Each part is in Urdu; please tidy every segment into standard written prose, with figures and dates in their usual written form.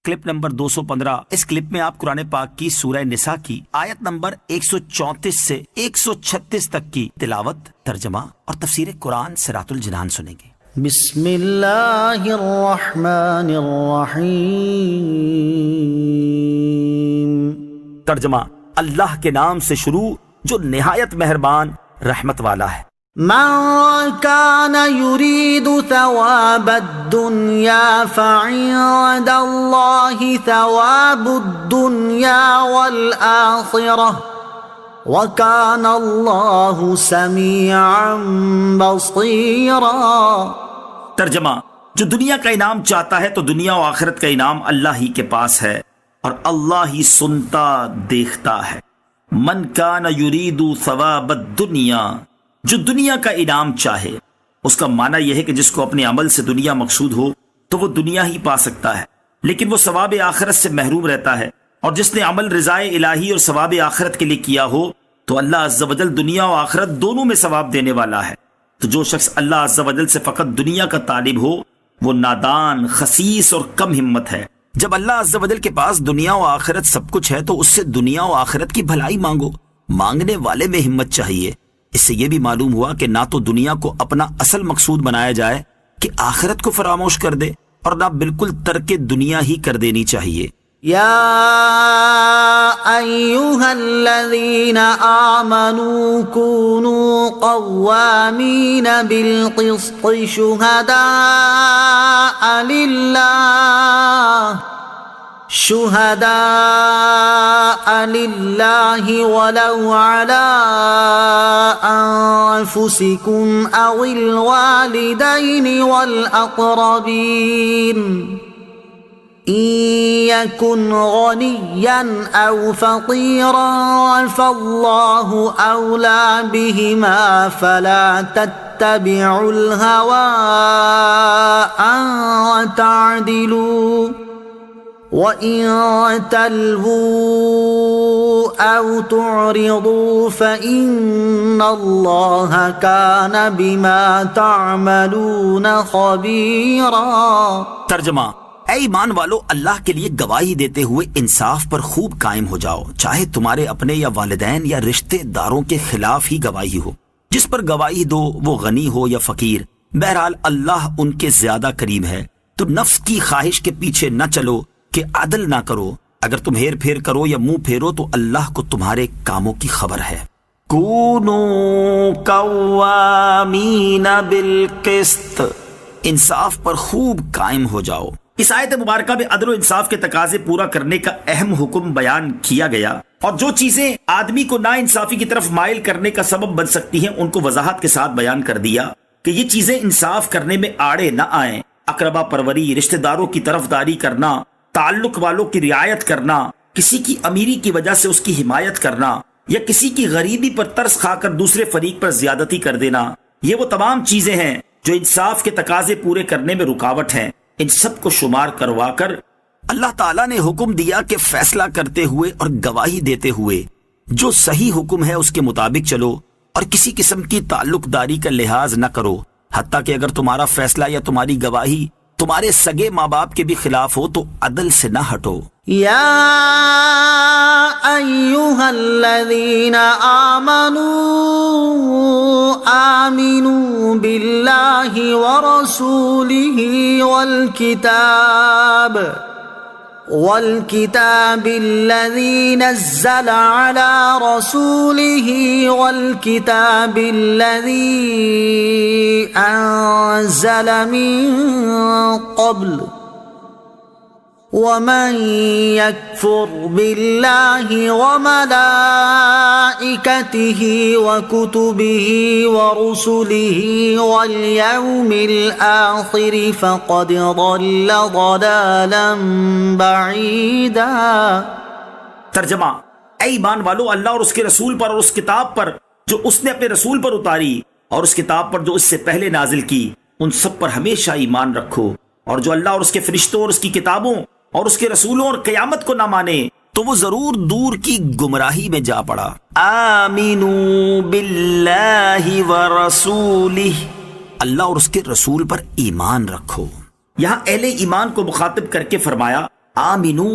Clip number 215۔ اس کلپ میں آپ قرآن پاک کی سورہ نساء کی آیت نمبر 134 سے 136 تک کی تلاوت، ترجمہ اور تفسیر قرآن صراط الجنان سنیں گے۔ بسم اللہ الرحمن الرحیم۔ ترجمہ، اللہ کے نام سے شروع جو نہایت مہربان رحمت والا ہے۔ من كان يريد ثواب الدنيا فعند الله ثواب الدنيا والآخرة وكان الله سميعا بصيرا۔ ترجمہ، جو دنیا کا انعام چاہتا ہے تو دنیا و آخرت کا انعام اللہ ہی کے پاس ہے اور اللہ ہی سنتا دیکھتا ہے۔ من کان یرید ثواب الدنیا، جو دنیا کا انعام چاہے، اس کا معنی یہ ہے کہ جس کو اپنے عمل سے دنیا مقصود ہو تو وہ دنیا ہی پا سکتا ہے، لیکن وہ ثواب آخرت سے محروم رہتا ہے۔ اور جس نے عمل رضائے الہی اور ثواب آخرت کے لیے کیا ہو تو اللہ عز و جل دنیا و آخرت دونوں میں ثواب دینے والا ہے۔ تو جو شخص اللہ عز و جل سے فقط دنیا کا طالب ہو وہ نادان، خسیس اور کم ہمت ہے۔ جب اللہ عز و جل کے پاس دنیا و آخرت سب کچھ ہے تو اس سے دنیا و آخرت کی بھلائی مانگو۔ مانگنے والے میں ہمت چاہیے۔ اس سے یہ بھی معلوم ہوا کہ نہ تو دنیا کو اپنا اصل مقصود بنایا جائے کہ آخرت کو فراموش کر دے، اور نہ بالکل ترک دنیا ہی کر دینی چاہیے۔ یا ایھا الذین آمنوا کونوا قوامین بالقسط شہداء للہ ولو علی انفسکم او الوالدین والاقربین ان یکن غنیا او فقیرا فاللہ اولی بہما فلا تتبعوا الہوی ان تعدلوا وَإِن تَلْوُوا أَوْ تُعْرِضُوا فَإِنَّ اللَّهَ كَانَ بِمَا تَعْمَلُونَ خَبِيرًا۔ ترجمہ، اے ایمان والو، اللہ کے لیے گواہی دیتے ہوئے انصاف پر خوب قائم ہو جاؤ، چاہے تمہارے اپنے یا والدین یا رشتے داروں کے خلاف ہی گواہی ہو۔ جس پر گواہی دو وہ غنی ہو یا فقیر، بہرحال اللہ ان کے زیادہ قریب ہے۔ تو نفس کی خواہش کے پیچھے نہ چلو کہ عدل نہ کرو، اگر تم ہیر پھیر کرو یا منہ پھیرو تو اللہ کو تمہارے کاموں کی خبر ہے۔ کونوا قوامین بالقسط، انصاف پر خوب قائم ہو جاؤ۔ اس آیت مبارکہ میں عدل و انصاف کے تقاضے پورا کرنے کا اہم حکم بیان کیا گیا، اور جو چیزیں آدمی کو نا انصافی کی طرف مائل کرنے کا سبب بن سکتی ہیں ان کو وضاحت کے ساتھ بیان کر دیا کہ یہ چیزیں انصاف کرنے میں آڑے نہ آئیں۔ اقربا پروری، رشتہ داروں کی طرفداری کرنا، تعلق والوں کی رعایت کرنا، کسی کی امیری کی وجہ سے اس کی حمایت کرنا، یا کسی کی غریبی پر ترس کھا کر دوسرے فریق پر زیادتی کر دینا، یہ وہ تمام چیزیں ہیں جو انصاف کے تقاضے پورے کرنے میں رکاوٹ ہیں۔ ان سب کو شمار کروا کر اللہ تعالیٰ نے حکم دیا کہ فیصلہ کرتے ہوئے اور گواہی دیتے ہوئے جو صحیح حکم ہے اس کے مطابق چلو، اور کسی قسم کی تعلق داری کا لحاظ نہ کرو، حتیٰ کہ اگر تمہارا فیصلہ یا تمہاری گواہی تمہارے سگے ماں باپ کے بھی خلاف ہو تو عدل سے نہ ہٹو۔ یا ایھا الذین آمنوا آمنوا باللہ ورسولہ والکتاب الذی نزل علی رسولہ والکتاب الذی انزل من قبل ومن يكفر بالله وملائكته وكتبه ورسله واليوم الآخر فقد ضل ضلالا بعيدا۔ ترجمہ، اے ایمان والو، اللہ اور اس کے رسول پر اور اس کتاب پر جو اس نے اپنے رسول پر اتاری اور اس کتاب پر جو اس سے پہلے نازل کی، ان سب پر ہمیشہ ایمان رکھو، اور جو اللہ اور اس کے فرشتوں اور اس کی کتابوں اور اس کے رسولوں اور قیامت کو نہ مانے تو وہ ضرور دور کی گمراہی میں جا پڑا۔ آمینوا باللہ ورسولہ، اللہ اور اس کے رسول پر ایمان رکھو۔ یہاں اہل ایمان کو مخاطب کر کے فرمایا آمنو،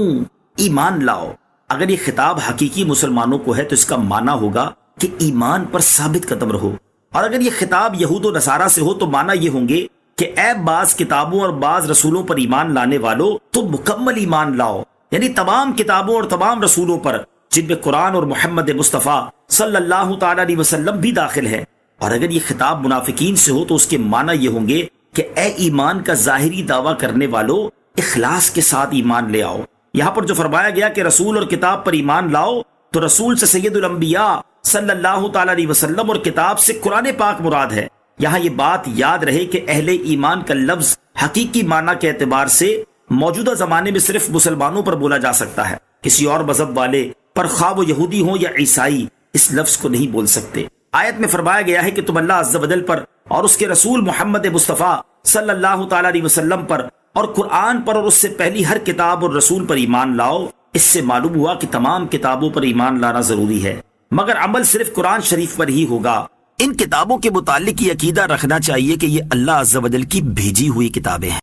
ایمان لاؤ۔ اگر یہ خطاب حقیقی مسلمانوں کو ہے تو اس کا معنی ہوگا کہ ایمان پر ثابت قدم رہو، اور اگر یہ خطاب یہود و نصارہ سے ہو تو معنی یہ ہوں گے کہ اے بعض کتابوں اور بعض رسولوں پر ایمان لانے والوں، تو مکمل ایمان لاؤ، یعنی تمام کتابوں اور تمام رسولوں پر، جن میں قرآن اور محمد مصطفیٰ صلی اللہ تعالی علیہ وسلم بھی داخل ہے۔ اور اگر یہ خطاب منافقین سے ہو تو اس کے معنی یہ ہوں گے کہ اے ایمان کا ظاہری دعویٰ کرنے والوں، اخلاص کے ساتھ ایمان لے آؤ۔ یہاں پر جو فرمایا گیا کہ رسول اور کتاب پر ایمان لاؤ، تو رسول سے سید الانبیاء صلی اللہ تعالی علیہ وسلم اور کتاب سے قرآن پاک مراد ہے۔ یہاں یہ بات یاد رہے کہ اہل ایمان کا لفظ حقیقی معنی کے اعتبار سے موجودہ زمانے میں صرف مسلمانوں پر بولا جا سکتا ہے، کسی اور مذہب والے پر، خواہ وہ یہودی ہوں یا عیسائی، اس لفظ کو نہیں بول سکتے۔ آیت میں فرمایا گیا ہے کہ تم اللہ عز و جل پر اور اس کے رسول محمد مصطفیٰ صلی اللہ تعالی علیہ وسلم پر اور قرآن پر اور اس سے پہلی ہر کتاب اور رسول پر ایمان لاؤ۔ اس سے معلوم ہوا کہ تمام کتابوں پر ایمان لانا ضروری ہے، مگر عمل صرف قرآن شریف پر ہی ہوگا۔ ان کتابوں کے متعلق یہ عقیدہ رکھنا چاہیے کہ یہ اللہ عز و جل کی بھیجی ہوئی کتابیں ہیں۔